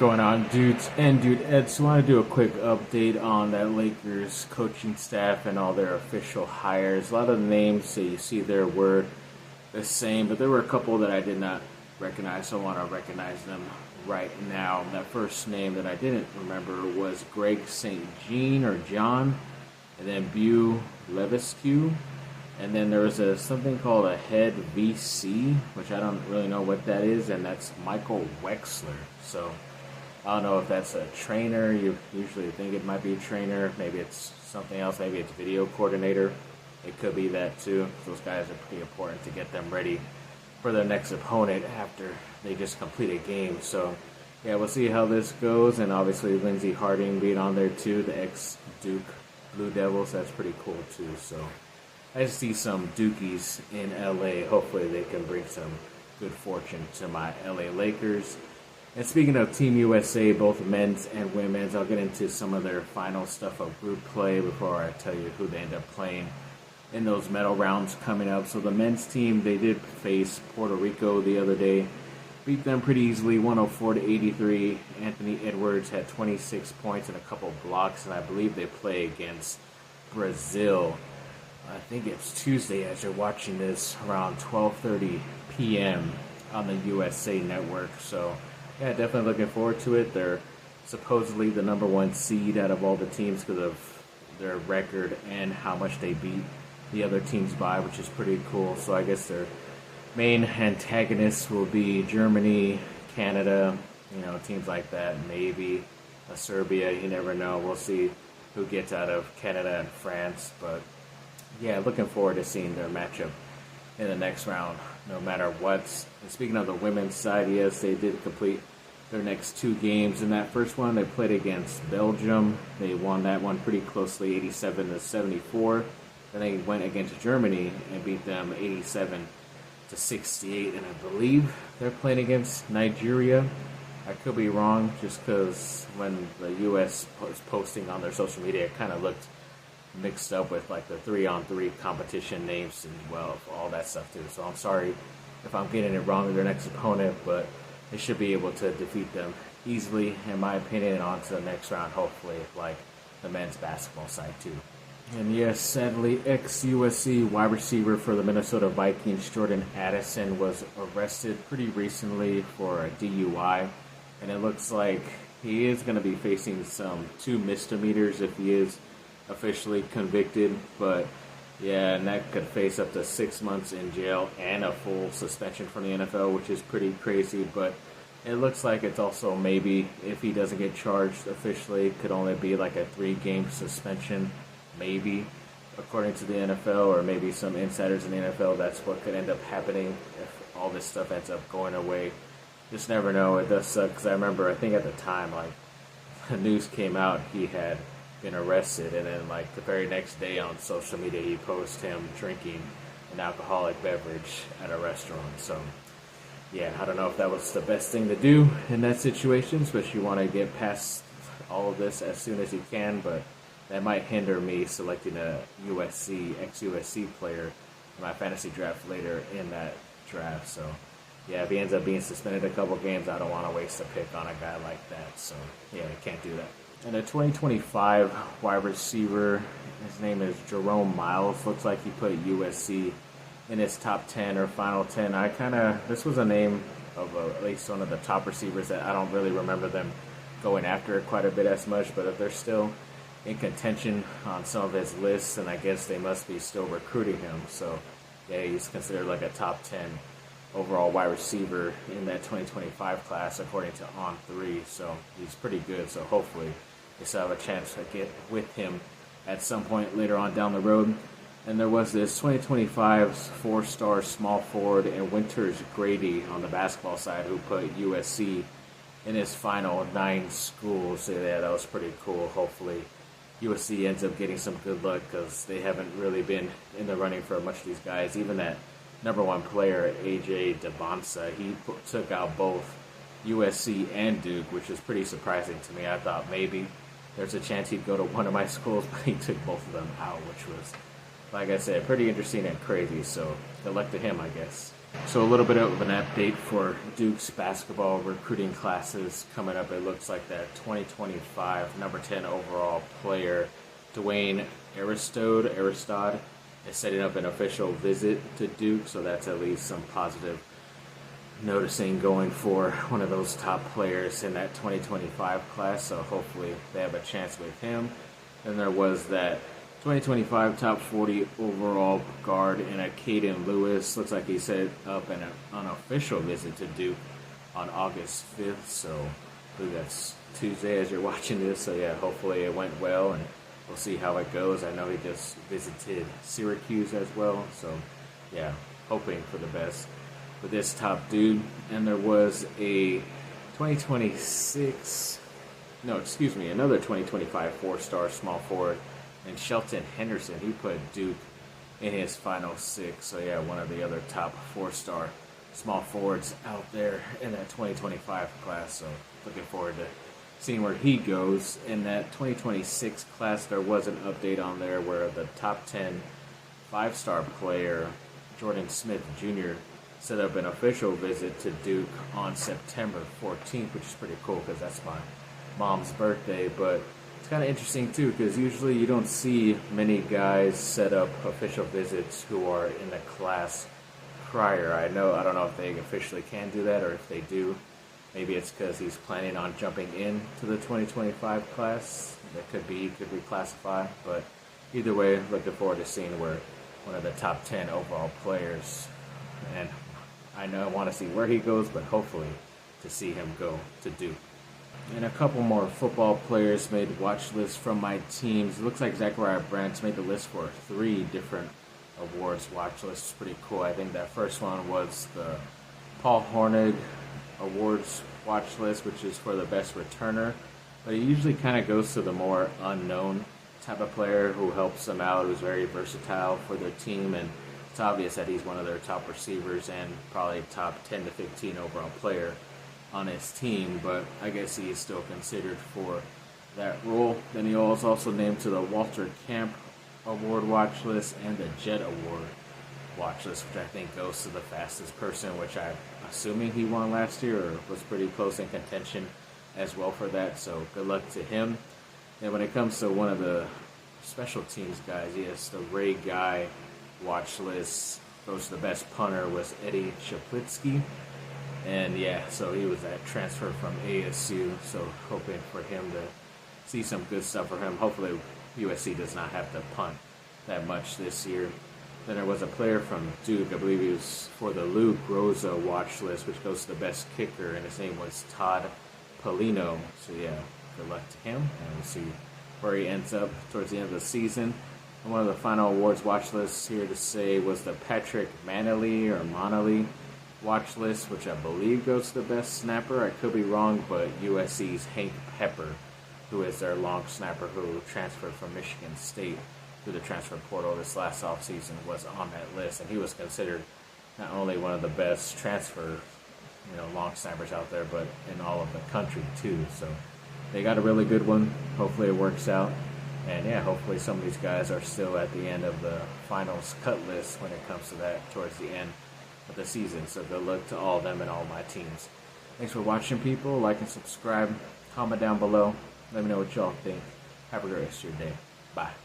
going on, dudes and dudettes? I want to do a quick update on that Lakers coaching staff and all their official hires. A lot of the names that you see there were the same, but there were a couple that I did not recognize, so I want to recognize them right now. That first name that I didn't remember was Greg St. Jean or John, and then Bu Levesque. And then there was something called a head VC, which I don't really know what that is, and that's Michael Wexler. So I don't know if that's a trainer. You usually think it might be a trainer. Maybe it's something else. Maybe it's video coordinator. It could be that too. Those guys are pretty important to get them ready for their next opponent after they just complete a game. So yeah, we'll see how this goes. And obviously Lindsey Harding being on there too, the ex-Duke Blue Devils. That's pretty cool too. So I see some Dukies in LA. Hopefully they can bring some good fortune to my LA Lakers. And speaking of Team USA, both men's and women's, I'll get into some of their final stuff of group play before I tell you who they end up playing in those medal rounds coming up. So the men's team, they did face Puerto Rico the other day. Beat them pretty easily, 104-83. Anthony Edwards had 26 points and a couple blocks, and I believe they play against Brazil. I think it's Tuesday as you're watching this, around 12:30 p.m. on the USA Network. So, yeah, definitely looking forward to it. They're supposedly the number one seed out of all the teams because of their record and how much they beat the other teams by, which is pretty cool. So I guess their main antagonists will be Germany, Canada, teams like that. Maybe Serbia, you never know. We'll see who gets out of Canada and France, but yeah, looking forward to seeing their matchup in the next round, no matter what. And speaking of the women's side, yes, they did complete their next two games. In that first one, they played against Belgium. They won that one pretty closely, 87-74. Then they went against Germany and beat them 87-68. And I believe they're playing against Nigeria. I could be wrong, just because when the U.S. was posting on their social media, it kind of looked mixed up with like the 3-on-3 competition names and all that stuff too. So I'm sorry if I'm getting it wrong with their next opponent, but they should be able to defeat them easily, in my opinion, and on to the next round, hopefully, like the men's basketball side too. And yes, sadly, ex-USC wide receiver for the Minnesota Vikings, Jordan Addison, was arrested pretty recently for a DUI, and it looks like he is going to be facing two misdemeanors if he is officially convicted. But yeah, and that could face up to 6 months in jail and a full suspension from the NFL, which is pretty crazy. But it looks like it's also maybe, if he doesn't get charged officially, it could only be like a 3-game suspension, maybe, according to the NFL, or maybe some insiders in the NFL. That's what could end up happening if all this stuff ends up going away. Just never know. It does suck, because I remember, I think at the time, like, the news came out, he had been arrested, and then like the very next day on social media he posted him drinking an alcoholic beverage at a restaurant. So yeah, I don't know if that was the best thing to do in that situation, especially you want to get past all of this as soon as you can, but that might hinder me selecting a ex-USC player in my fantasy draft later in that draft. So yeah, if he ends up being suspended a couple games, I don't want to waste a pick on a guy like that. So yeah, I can't do that. And a 2025 wide receiver, his name is Jerome Miles. Looks like he put USC in his top 10 or final 10. This was a name of at least one of the top receivers that I don't really remember them going after quite a bit as much, but if they're still in contention on some of his lists, and I guess they must be still recruiting him. So yeah, he's considered like a top 10 overall wide receiver in that 2025 class according to On3. So he's pretty good. So hopefully they still have a chance to get with him at some point later on down the road. And there was this 2025 4-star small forward and Winters Grady on the basketball side who put USC in his final 9 schools. So yeah, that was pretty cool. Hopefully USC ends up getting some good luck, because they haven't really been in the running for much of these guys. Even that number 1 player, AJ DeBonsa, he took out both USC and Duke, which is pretty surprising to me. I thought maybe there's a chance he'd go to one of my schools, but he took both of them out, which was, like I said, pretty interesting and crazy. So good luck to him, I guess. So a little bit of an update for Duke's basketball recruiting classes coming up. It looks like that 2025 number 10 overall player, Dwayne Aristod, is setting up an official visit to Duke. So that's at least some positive noticing going for one of those top players in that 2025 class. So hopefully they have a chance with him. Then there was that 2025 top 40 overall guard in a Caden Lewis. Looks like he set up an unofficial visit to Duke on August 5th. So I believe that's Tuesday as you're watching this. So yeah, hopefully it went well and we'll see how it goes. I know he just visited Syracuse as well. So yeah, hoping for the best with this top dude. And there was a another 2025 four-star small forward, and Shelton Henderson. He put Duke in his final six. So yeah, one of the other top four-star small forwards out there in that 2025 class. So looking forward to seeing where he goes. In that 2026 class, there was an update on there where the top 10 five-star player, Jordan Smith Jr., set up an official visit to Duke on September 14th, which is pretty cool because that's my mom's birthday. But it's kind of interesting too because usually you don't see many guys set up official visits who are in the class prior. I don't know if they officially can do that, or if they do, maybe it's because he's planning on jumping into the 2025 class. That could be, he could reclassify, but either way, looking forward to seeing where one of the top 10 overall players, and I know I want to see where he goes, but hopefully to see him go to Duke. And a couple more football players made watch lists from my teams. It looks like Zachariah Brandt's made the list for 3 different awards watch lists. Pretty cool. I think that first one was the Paul Hornig Awards watch list, which is for the best returner. But it usually kind of goes to the more unknown type of player who helps them out, who's very versatile for their team, and it's obvious that he's one of their top receivers and probably top 10 to 15 overall player on his team, but I guess he is still considered for that role. Then he was also named to the Walter Camp Award watch list and the Jet Award watch list, which I think goes to the fastest person, which I'm assuming he won last year or was pretty close in contention as well for that, so good luck to him. And when it comes to one of the special teams guys, yes, the Ray Guy watch list goes to the best punter was Eddie Chaplitsky. And yeah, so he was that transfer from ASU, so hoping for him to see some good stuff for him. Hopefully USC does not have to punt that much this year. Then there was a player from Duke, I believe he was for the Lou Groza watch list, which goes to the best kicker, and his name was Todd Polino. So yeah, good luck to him, and we'll see where he ends up towards the end of the season. And one of the final awards watch lists here to say was the Patrick Manley watch list, which I believe goes to the best snapper. I could be wrong, but USC's Hank Pepper, who is their long snapper who transferred from Michigan State through the transfer portal this last offseason, was on that list, and he was considered not only one of the best transfer long snappers out there, but in all of the country too. So they got a really good one. Hopefully it works out. And yeah, hopefully some of these guys are still at the end of the finals cut list when it comes to that towards the end of the season. So good luck to all of them and all my teams. Thanks for watching, people. Like and subscribe. Comment down below. Let me know what y'all think. Have a great rest of your day. Bye.